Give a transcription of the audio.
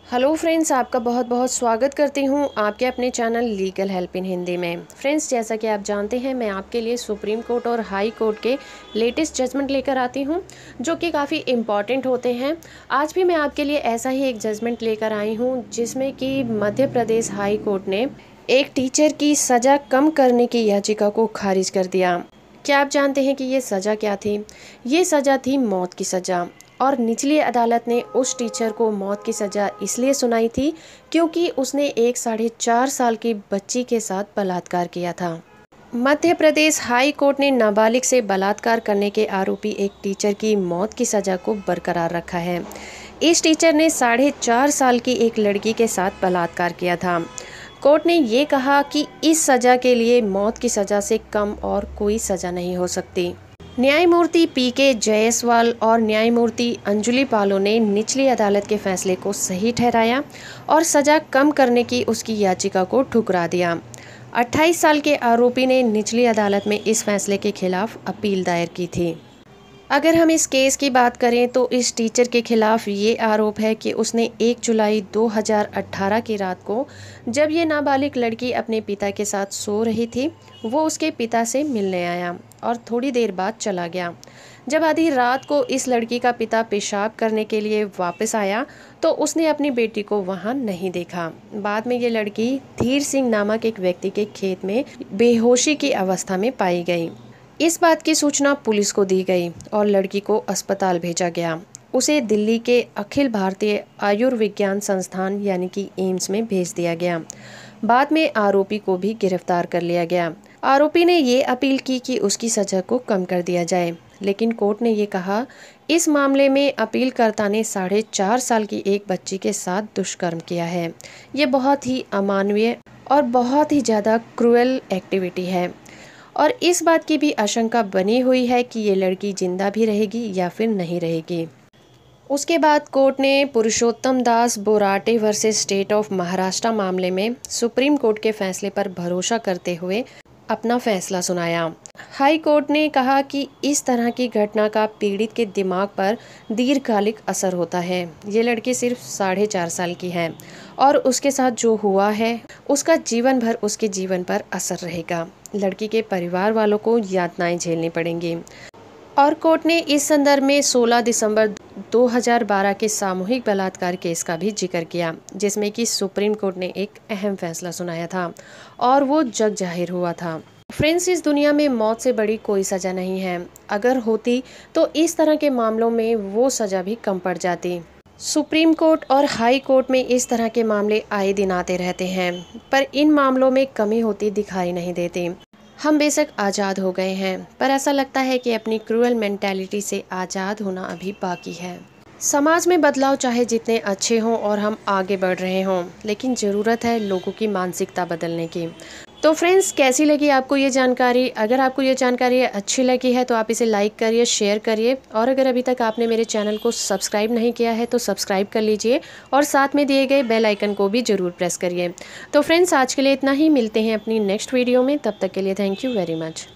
Hello friends, आपका बहुत बहुत स्वागत करती हूँ आपके अपने channel legal help in Hindi में। फ्रेंड्स, जैसा कि आप जानते हैं, मैं आपके लिए सुप्रीम कोर्ट और हाई कोर्ट के लेटेस्ट जजमेंट लेकर आती हूँ जो कि काफ़ी इम्पॉर्टेंट होते हैं। आज भी मैं आपके लिए ऐसा ही एक जजमेंट लेकर आई हूँ जिसमें कि मध्य प्रदेश हाई कोर्ट ने एक टीचर की सज़ा कम करने की याचिका को खारिज कर दिया। क्या आप जानते हैं कि ये सज़ा क्या थी? ये सज़ा थी मौत की सज़ा। और निचली अदालत ने उस टीचर को मौत की सज़ा इसलिए सुनाई थी क्योंकि उसने एक 4.5 साल की बच्ची के साथ बलात्कार किया था। मध्य प्रदेश हाई कोर्ट ने नाबालिग से बलात्कार करने के आरोपी एक टीचर की मौत की सज़ा को बरकरार रखा है। इस टीचर ने 4.5 साल की एक लड़की के साथ बलात्कार किया था। कोर्ट ने ये कहा कि इस सज़ा के लिए मौत की सज़ा से कम और कोई सज़ा नहीं हो सकती। न्यायमूर्ति पीके जायसवाल और न्यायमूर्ति अंजुली पालो ने निचली अदालत के फैसले को सही ठहराया और सज़ा कम करने की उसकी याचिका को ठुकरा दिया। 28 साल के आरोपी ने निचली अदालत में इस फैसले के खिलाफ अपील दायर की थी। अगर हम इस केस की बात करें तो इस टीचर के खिलाफ ये आरोप है कि उसने 1 जुलाई 2018 की रात को, जब ये नाबालिग लड़की अपने पिता के साथ सो रही थी, वो उसके पिता से मिलने आया और थोड़ी देर बाद चला गया। जब आधी रात को इस लड़की का पिता पेशाब करने के लिए वापस आया तो उसने अपनी बेटी को वहाँ नहीं देखा। बाद में ये लड़की धीर सिंह नामक एक व्यक्ति के खेत में बेहोशी की अवस्था में पाई गई। इस बात की सूचना पुलिस को दी गई और लड़की को अस्पताल भेजा गया। उसे दिल्ली के अखिल भारतीय आयुर्विज्ञान संस्थान यानी कि एम्स में भेज दिया गया। बाद में आरोपी को भी गिरफ्तार कर लिया गया। आरोपी ने ये अपील की कि उसकी सज़ा को कम कर दिया जाए, लेकिन कोर्ट ने ये कहा इस मामले में अपीलकर्ता ने 4.5 साल की एक बच्ची के साथ दुष्कर्म किया है। ये बहुत ही अमानवीय और बहुत ही ज़्यादा क्रूएल एक्टिविटी है और इस बात की भी आशंका बनी हुई है कि ये लड़की जिंदा भी रहेगी या फिर नहीं रहेगी। उसके बाद कोर्ट ने Purushottam Das Borate versus state of Maharashtra मामले में सुप्रीम कोर्ट के फैसले पर भरोसा करते हुए अपना फैसला सुनाया। हाई कोर्ट ने कहा कि इस तरह की घटना का पीड़ित के दिमाग पर दीर्घकालिक असर होता है। ये लड़की सिर्फ 4.5 साल की है और उसके साथ जो हुआ है उसका जीवन भर उसके जीवन पर असर रहेगा। लड़की के परिवार वालों को यातनाएं झेलनी पड़ेंगी। और कोर्ट ने इस संदर्भ में 16 दिसंबर 2012 के सामूहिक बलात्कार केस का भी जिक्र किया, जिसमें कि सुप्रीम कोर्ट ने एक अहम फैसला सुनाया था और वो जग जाहिर हुआ था। फ्रेंड्स, इस दुनिया में मौत से बड़ी कोई सज़ा नहीं है। अगर होती तो इस तरह के मामलों में वो सज़ा भी कम पड़ जाती। सुप्रीम कोर्ट और हाई कोर्ट में इस तरह के मामले आए दिन आते रहते हैं, पर इन मामलों में कमी होती दिखाई नहीं देती। हम बेशक आज़ाद हो गए हैं, पर ऐसा लगता है कि अपनी क्रूअल मेंटालिटी से आज़ाद होना अभी बाकी है। समाज में बदलाव चाहे जितने अच्छे हों और हम आगे बढ़ रहे हों, लेकिन ज़रूरत है लोगों की मानसिकता बदलने की। तो फ्रेंड्स, कैसी लगी आपको ये जानकारी? अगर आपको ये जानकारी अच्छी लगी है तो आप इसे लाइक करिए, शेयर करिए और अगर अभी तक आपने मेरे चैनल को सब्सक्राइब नहीं किया है तो सब्सक्राइब कर लीजिए और साथ में दिए गए बेल आइकन को भी ज़रूर प्रेस करिए। तो फ्रेंड्स, आज के लिए इतना ही। मिलते हैं अपनी नेक्स्ट वीडियो में। तब तक के लिए थैंक यू वेरी मच।